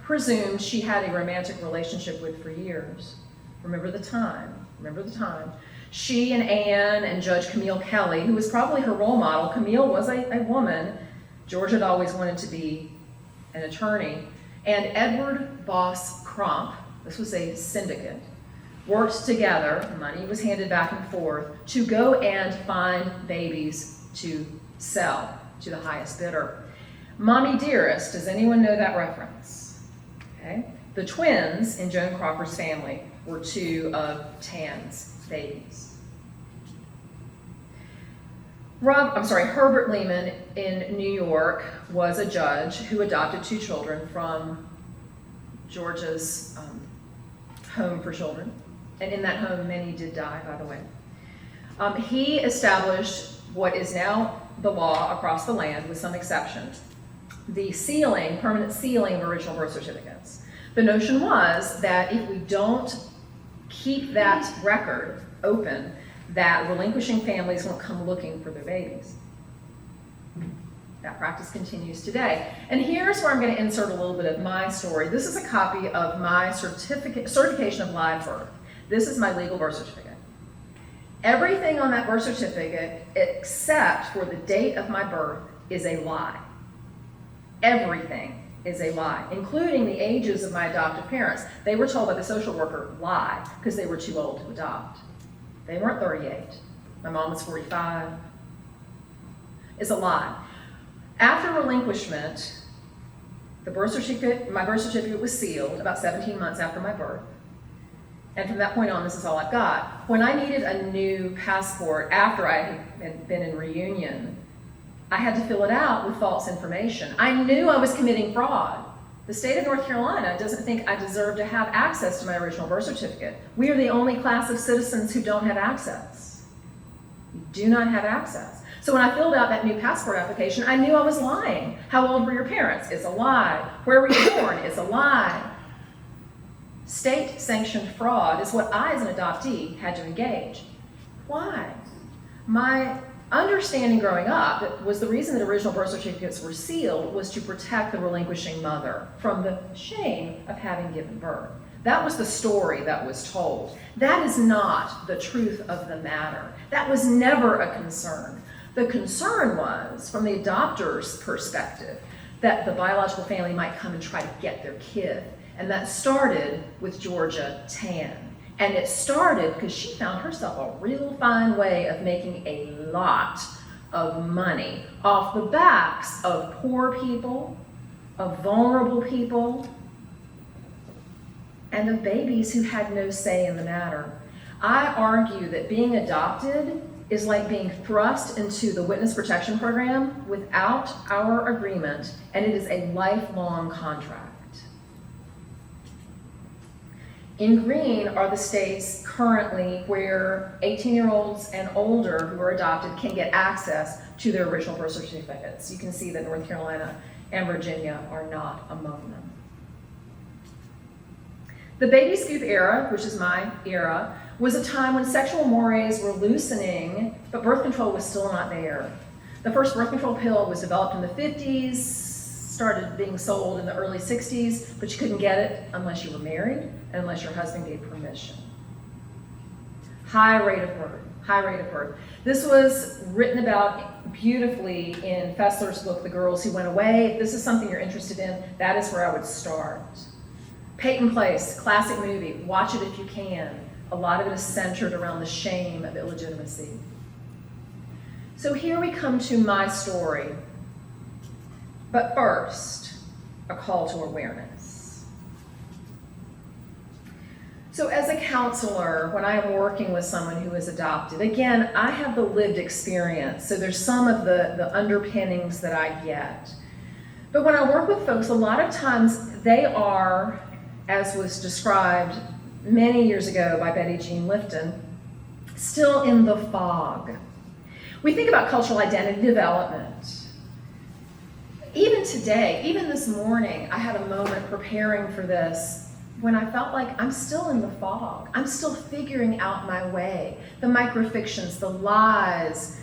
presumed she had a romantic relationship with for years. Remember the time. She and Ann and Judge Camille Kelly, who was probably her role model. Camille was a woman. George had always wanted to be an attorney. And Edward Boss Crump, this was a syndicate, worked together, money was handed back and forth, to go and find babies to sell to the highest bidder. Mommy Dearest, does anyone know that reference? Okay. The twins in Joan Crawford's family were 2 of Tan's babies. Herbert Lehman in New York was a judge who adopted 2 children from Georgia's home for children. And in that home, many did die, by the way. He established what is now the law across the land, with some exceptions, the permanent sealing of original birth certificates. The notion was that if we don't keep that record open, that relinquishing families won't come looking for their babies. That practice continues today. And here's where I'm going to insert a little bit of my story. This is a copy of my certification of live birth. This is my legal birth certificate. Everything on that birth certificate, except for the date of my birth, is a lie. Everything is a lie, including the ages of my adoptive parents. They were told by the social worker, lie, because they were too old to adopt. They weren't 38. My mom was 45. It's a lie. After relinquishment, my birth certificate was sealed about 17 months after my birth. And from that point on, this is all I've got. When I needed a new passport after I had been in reunion, I had to fill it out with false information. I knew I was committing fraud. The state of North Carolina doesn't think I deserve to have access to my original birth certificate. We are the only class of citizens who don't have access. We do not have access. So when I filled out that new passport application, I knew I was lying. How old were your parents? It's a lie. Where were you born? It's a lie. State-sanctioned fraud is what I, as an adoptee, had to engage. Why? My understanding growing up was the reason that original birth certificates were sealed was to protect the relinquishing mother from the shame of having given birth. That was the story that was told. That is not the truth of the matter. That was never a concern. The concern was, from the adopter's perspective, that the biological family might come and try to get their kid. And that started with Georgia Tan. And it started because she found herself a real fine way of making a lot of money off the backs of poor people, of vulnerable people, and of babies who had no say in the matter. I argue that being adopted is like being thrust into the witness protection program without our agreement, and it is a lifelong contract. In green are the states currently where 18-year-olds and older who are adopted can get access to their original birth certificates. You can see that North Carolina and Virginia are not among them. The baby scoop era, which is my era, was a time when sexual mores were loosening, but birth control was still not there. The first birth control pill was developed in the 50s, started being sold in the early 60s, but you couldn't get it unless you were married and unless your husband gave permission. High rate of birth, high rate of birth. This was written about beautifully in Fessler's book, The Girls Who Went Away. If this is something you're interested in, that is where I would start. Peyton Place, classic movie, watch it if you can. A lot of it is centered around the shame of illegitimacy. So here we come to my story. But first, a call to awareness. So as a counselor, when I am working with someone who is adopted, again, I have the lived experience, so there's some of the underpinnings that I get. But when I work with folks, a lot of times they are, as was described many years ago by Betty Jean Lifton, still in the fog. We think about cultural identity development. Even today, even this morning, I had a moment preparing for this when I felt like I'm still in the fog. I'm still figuring out my way. The microfictions, the lies,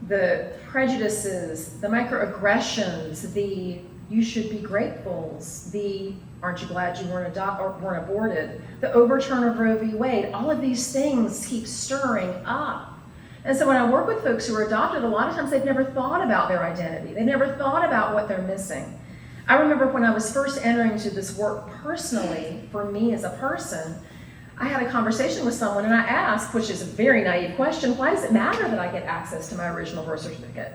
the prejudices, the microaggressions, the you should be gratefuls, the aren't you glad you weren't aborted, the overturn of Roe v. Wade, all of these things keep stirring up. And so when I work with folks who are adopted, a lot of times they've never thought about their identity. They've never thought about what they're missing. I remember when I was first entering into this work personally, for me as a person, I had a conversation with someone and I asked, which is a very naive question, why does it matter that I get access to my original birth certificate?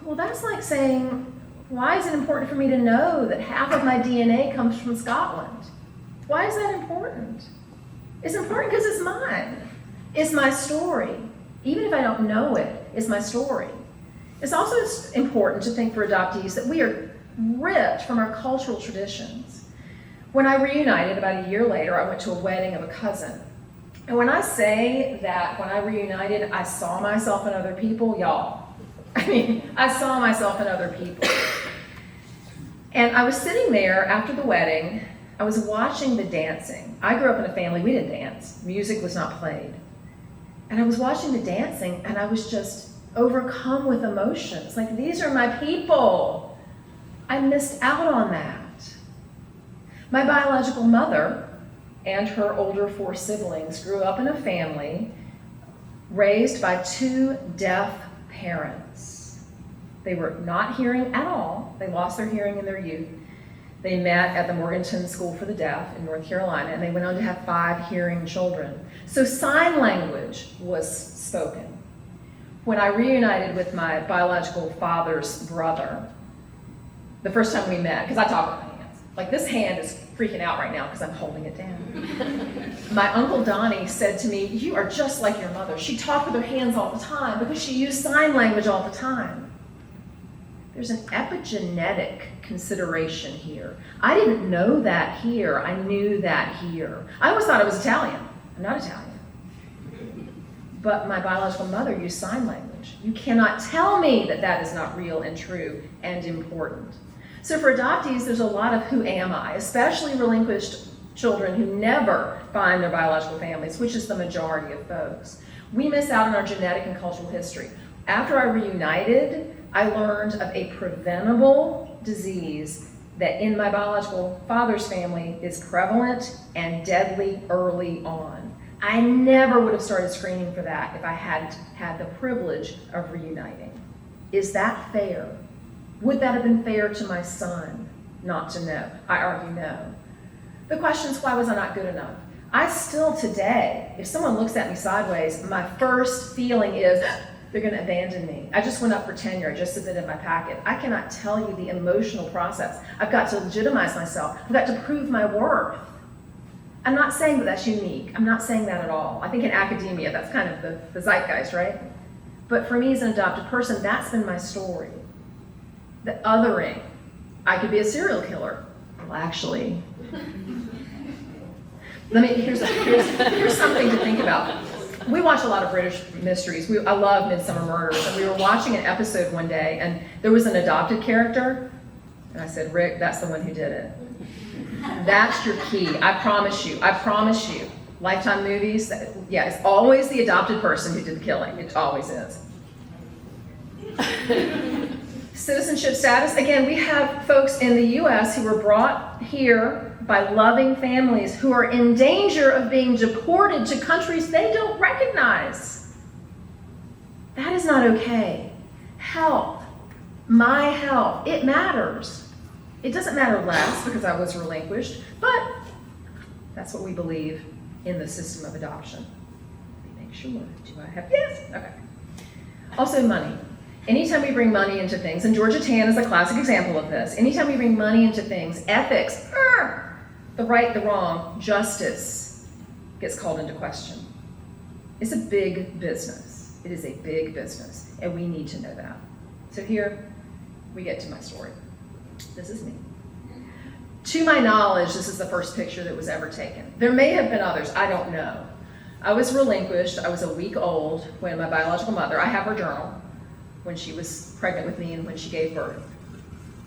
Well, that's like saying, why is it important for me to know that half of my DNA comes from Scotland? Why is that important? It's important because it's mine. It's my story. Even if I don't know it, it's my story. It's also important to think for adoptees that we are ripped from our cultural traditions. When I reunited about a year later, I went to a wedding of a cousin. And when I say that when I reunited, I saw myself in other people, y'all, I saw myself in other people. And I was sitting there after the wedding, I was watching the dancing. I grew up in a family, we didn't dance. Music was not played. And I was watching the dancing and I was just overcome with emotions. Like, these are my people. I missed out on that. My biological mother and her older 4 siblings grew up in a family raised by 2 deaf parents. They were not hearing at all. They lost their hearing in their youth. They met at the Morganton School for the Deaf in North Carolina, and they went on to have 5 hearing children. So sign language was spoken. When I reunited with my biological father's brother, the first time we met, because I talk with my hands, like this hand is freaking out right now because I'm holding it down. My Uncle Donnie said to me, you are just like your mother. She talked with her hands all the time because she used sign language all the time. There's an epigenetic consideration here. I didn't know that here. I knew that here. I always thought I was Italian. I'm not Italian. But my biological mother used sign language. You cannot tell me that that is not real and true and important. So for adoptees, there's a lot of who am I, especially relinquished children who never find their biological families, which is the majority of folks. We miss out on our genetic and cultural history. After I reunited, I learned of a preventable disease that in my biological father's family is prevalent and deadly early on. I never would have started screening for that if I hadn't had the privilege of reuniting. Is that fair? Would that have been fair to my son not to know? I argue no. The question is, why was I not good enough? I still today, if someone looks at me sideways, my first feeling is, they're going to abandon me. I just went up for tenure. I just submitted my packet. I cannot tell you the emotional process. I've got to legitimize myself. I've got to prove my worth. I'm not saying that that's unique. I'm not saying that at all. I think in academia, that's kind of the zeitgeist, right? But for me as an adopted person, that's been my story. The othering. I could be a serial killer. Well, actually, here's something to think about. We watch a lot of British mysteries. I love Midsummer Murders, and we were watching an episode one day, and there was an adopted character, and I said, Rick, that's the one who did it. That's your key. I promise you. Lifetime movies, yeah, it's always the adopted person who did the killing. It always is. Citizenship status, again, we have folks in the US who were brought here by loving families who are in danger of being deported to countries they don't recognize. That is not okay. Health, my health, it matters. It doesn't matter less because I was relinquished, but that's what we believe in the system of adoption. Let me make sure. Do I have, yes? Okay. Also money. Anytime we bring money into things, and Georgia Tan is a classic example of this, anytime we bring money into things, ethics, the right, the wrong, justice gets called into question. It's a big business. It is a big business, and we need to know that. So here we get to my story. This is me. To my knowledge, this is the first picture that was ever taken. There may have been others, I don't know. I was relinquished. I was a week old when my biological mother, I have her journal, when she was pregnant with me and when she gave birth.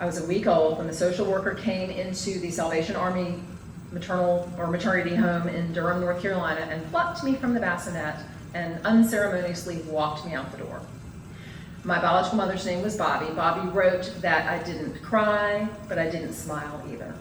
I was a week old when the social worker came into the Salvation Army maternal or maternity home in Durham, North Carolina, and plucked me from the bassinet and unceremoniously walked me out the door. My biological mother's name was Bobby. Bobby wrote that I didn't cry, but I didn't smile either.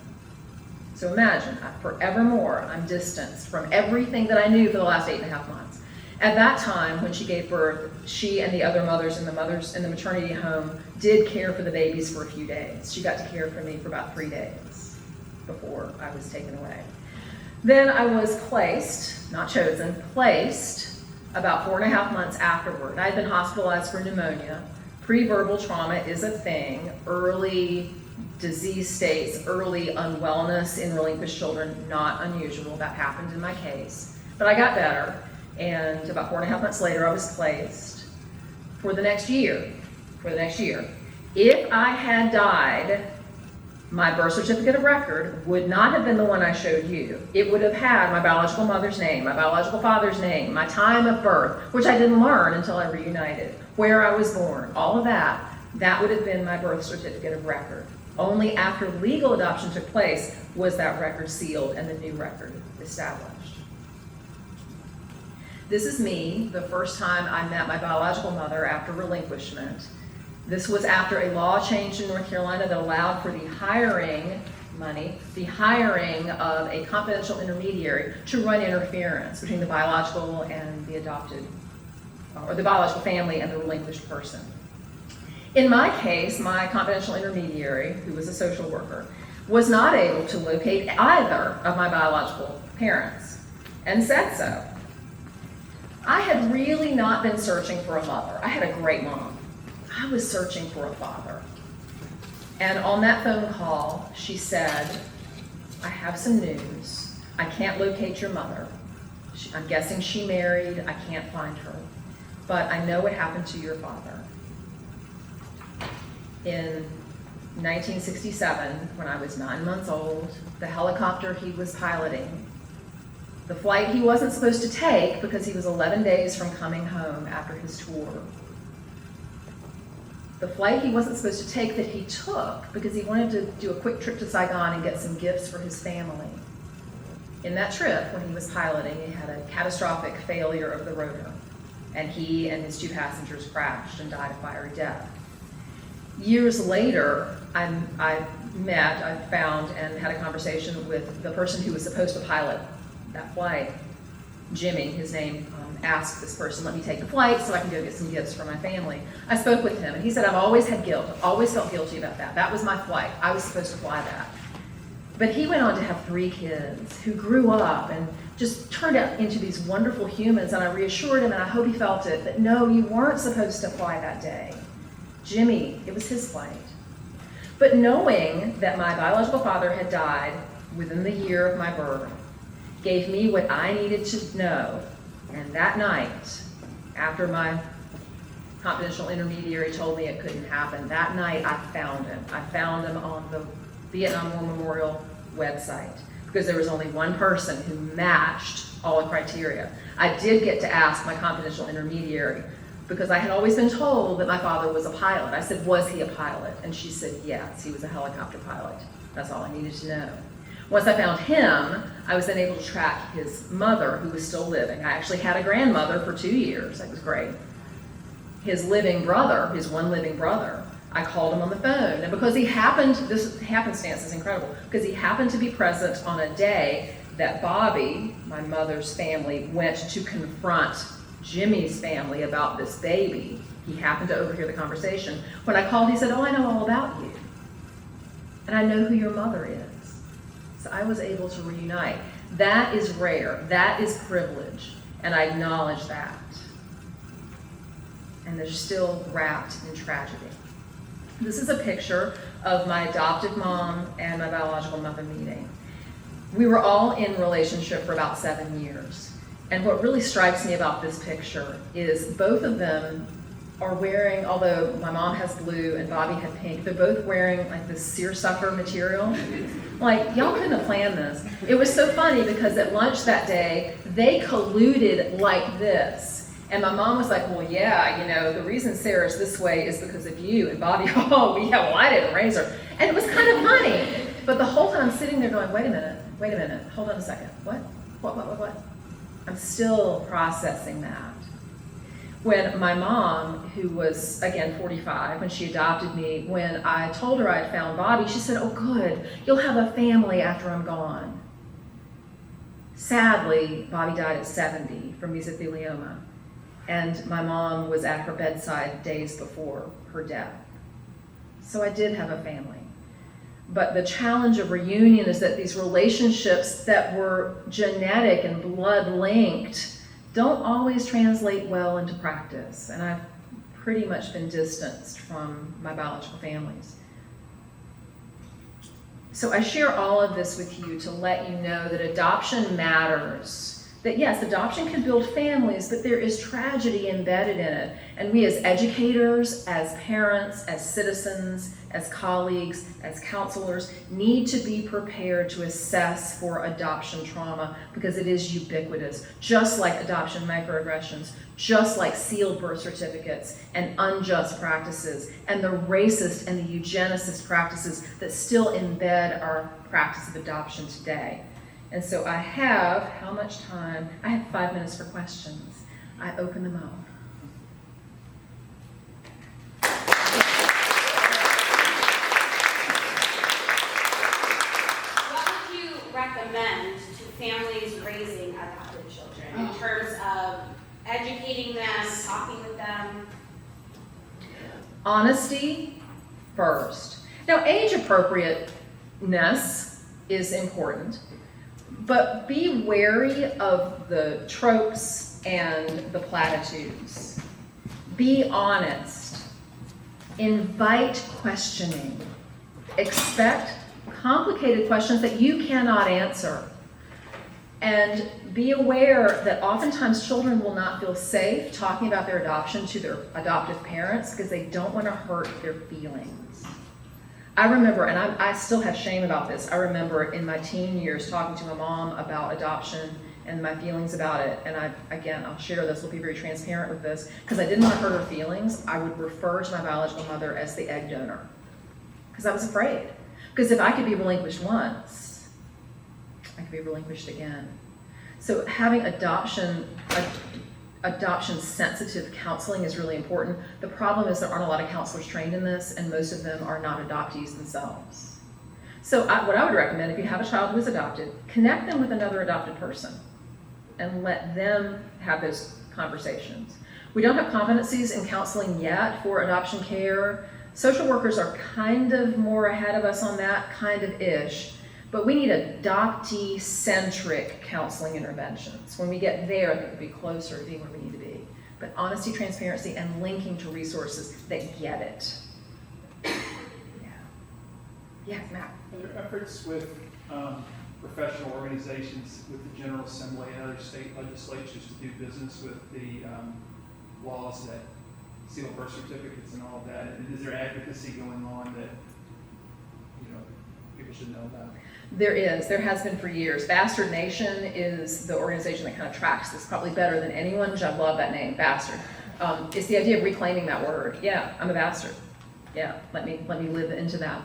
So imagine, forevermore, I'm distanced from everything that I knew for the last 8.5 months. At that time, when she gave birth, she and the other mothers in the maternity home did care for the babies for a few days. She got to care for me for about 3 days before I was taken away. Then I was placed, not chosen, placed about 4.5 months afterward. I had been hospitalized for pneumonia. Pre-verbal trauma is a thing. Early disease states, early unwellness in relinquished children, not unusual. That happened in my case. But I got better. And about 4.5 months later, I was placed for the next year. If I had died, my birth certificate of record would not have been the one I showed you. It would have had my biological mother's name, my biological father's name, my time of birth, which I didn't learn until I reunited, where I was born, all of that. That would have been my birth certificate of record. Only after legal adoption took place was that record sealed and the new record established. This is me, the first time I met my biological mother after relinquishment. This was after a law changed in North Carolina that allowed for the hiring of a confidential intermediary to run interference between the biological and the adopted, or the biological family and the relinquished person. In my case, my confidential intermediary, who was a social worker, was not able to locate either of my biological parents, and said so. I had really not been searching for a mother. I had a great mom. I was searching for a father. And on that phone call, she said, I have some news. I can't locate your mother. I'm guessing she married. I can't find her. But I know what happened to your father. In 1967, when I was 9 months old, the helicopter he was piloting, the flight he wasn't supposed to take because he was 11 days from coming home after his tour. The flight he wasn't supposed to take that he took because he wanted to do a quick trip to Saigon and get some gifts for his family. In that trip, when he was piloting, he had a catastrophic failure of the rotor, and he and his 2 passengers crashed and died a fiery death. Years later, I found and had a conversation with the person who was supposed to pilot that flight. Jimmy, his name, asked this person, let me take the flight so I can go get some gifts for my family. I spoke with him and he said, I've always had guilt, always felt guilty about that. That was my flight. I was supposed to fly that. But he went on to have 3 kids who grew up and just turned out into these wonderful humans, and I reassured him, and I hope he felt it, that no, you weren't supposed to fly that day. Jimmy, it was his flight. But knowing that my biological father had died within the year of my birth gave me what I needed to know. And that night, after my confidential intermediary told me it couldn't happen, that night I found him. I found him on the Vietnam War Memorial website because there was only one person who matched all the criteria. I did get to ask my confidential intermediary because I had always been told that my father was a pilot. I said, was he a pilot? And she said, yes, he was a helicopter pilot. That's all I needed to know. Once I found him, I was then able to track his mother, who was still living. I actually had a grandmother for 2 years. That was great. His living brother, his one living brother, I called him on the phone. And because he happened, this happenstance is incredible, because he happened to be present on a day that Bobby, my mother's family, went to confront Jimmy's family about this baby. He happened to overhear the conversation. When I called, he said, oh, I know all about you. And I know who your mother is. So I was able to reunite. That is rare. That is privilege. And I acknowledge that. And they're still wrapped in tragedy. This is a picture of my adoptive mom and my biological mother meeting. We were all in relationship for about 7 years. And what really strikes me about this picture is both of them are wearing, although my mom has blue and Bobby had pink, they're both wearing like this seersucker material. Like, y'all couldn't have planned this. It was so funny because at lunch that day, they colluded like this. And my mom was like, well, yeah, you know, the reason Sarah's this way is because of you. And Bobby, oh, yeah, well, I didn't raise her. And it was kind of funny. But the whole time I'm sitting there going, wait a minute, hold on a second. What? I'm still processing that. When my mom, who was, again, 45, when she adopted me, when I told her I had found Bobby, she said, oh, good, you'll have a family after I'm gone. Sadly, Bobby died at 70 from mesothelioma. And my mom was at her bedside days before her death. So I did have a family. But the challenge of reunion is that these relationships that were genetic and blood linked don't always translate well into practice. And I've pretty much been distanced from my biological families. So I share all of this with you to let you know that adoption matters. That yes, adoption can build families, but there is tragedy embedded in it. And we as educators, as parents, as citizens, as colleagues, as counselors, need to be prepared to assess for adoption trauma because it is ubiquitous, just like adoption microaggressions, just like sealed birth certificates and unjust practices, and the racist and the eugenicist practices that still embed our practice of adoption today. And so I have, how much time? I have 5 minutes for questions. I open them up. What would you recommend to families raising adopted children in terms of educating them, talking with them? Honesty first. Now, age appropriateness is important. But be wary of the tropes and the platitudes. Be honest. Invite questioning. Expect complicated questions that you cannot answer. And be aware that oftentimes children will not feel safe talking about their adoption to their adoptive parents because they don't want to hurt their feelings. I remember, and I still have shame about this, I remember in my teen years talking to my mom about adoption and my feelings about it. And I'll share this, we'll be very transparent with this, because I didn't want to hurt her feelings. I would refer to my biological mother as the egg donor, because I was afraid. Because if I could be relinquished once, I could be relinquished again. So having adoption-sensitive counseling is really important. The problem is there aren't a lot of counselors trained in this, and most of them are not adoptees themselves. So what I would recommend, if you have a child who is adopted, connect them with another adopted person and let them have those conversations. We don't have competencies in counseling yet for adoption care. Social workers are kind of more ahead of us on that, kind of ish. But we need adoptee-centric counseling interventions. When we get there, I think we'll be closer to being where we need to be. But honesty, transparency, and linking to resources that get it. Yeah, Matt. Are there efforts with professional organizations, with the General Assembly and other state legislatures to do business with the laws that seal birth certificates and all of that? And is there advocacy going on that people should know about? There has been for years. Bastard Nation is the organization that kind of tracks this probably better than anyone, which I love that name, bastard. It's the idea of reclaiming that word. Yeah, I'm a bastard. Yeah, let me live into that.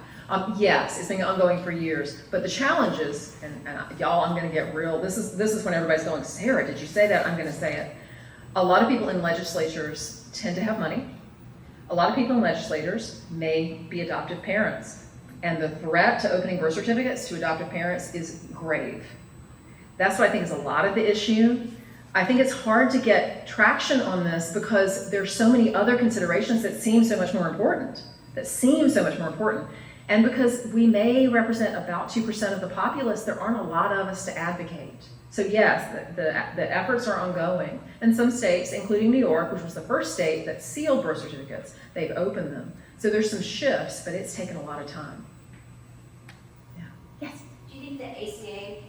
Yes, it's been ongoing for years, but the challenges, and y'all, I'm gonna get real. This is when everybody's going, Sarah, did you say that? I'm gonna say it. A lot of people in legislatures tend to have money. A lot of people in legislators may be adoptive parents. And the threat to opening birth certificates to adoptive parents is grave. That's what I think is a lot of the issue. I think it's hard to get traction on this because there's so many other considerations that seem so much more important, And because we may represent about 2% of the populace, there aren't a lot of us to advocate. So yes, the efforts are ongoing. And some states, including New York, which was the first state that sealed birth certificates, they've opened them. So there's some shifts, but it's taken a lot of time. Yeah. Yes? Do you think the ACA,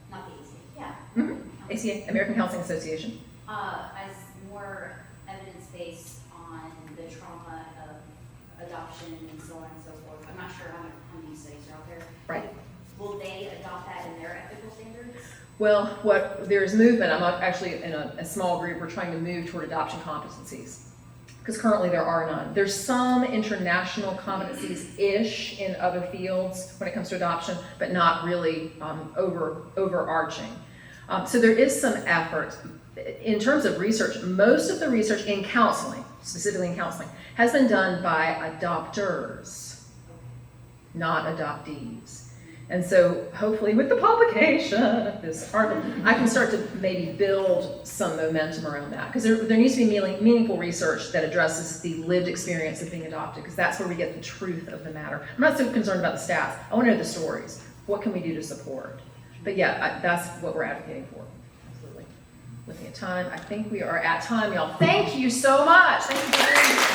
not the ACA, yeah. Mm-hmm. ACA, American Counseling Association. As more evidence-based on the trauma of adoption and so on and so forth. I'm not sure how many studies are out there. Right. Will they adopt that in their ethical standards? Well, there's movement. I'm actually in a small group. We're trying to move toward adoption competencies because currently there are none. There's some international competencies-ish in other fields when it comes to adoption, but not really overarching. So there is some effort. In terms of research, most of the research in counseling, specifically in counseling, has been done by adopters, not adoptees. And so hopefully with the publication of this article, I can start to maybe build some momentum around that. Because there needs to be meaningful research that addresses the lived experience of being adopted, because that's where we get the truth of the matter. I'm not so concerned about the stats. I want to know the stories. What can we do to support? But yeah, that's what we're advocating for. Absolutely. Looking at time, I think we are at time, y'all. Thank you so much. Thank you very much.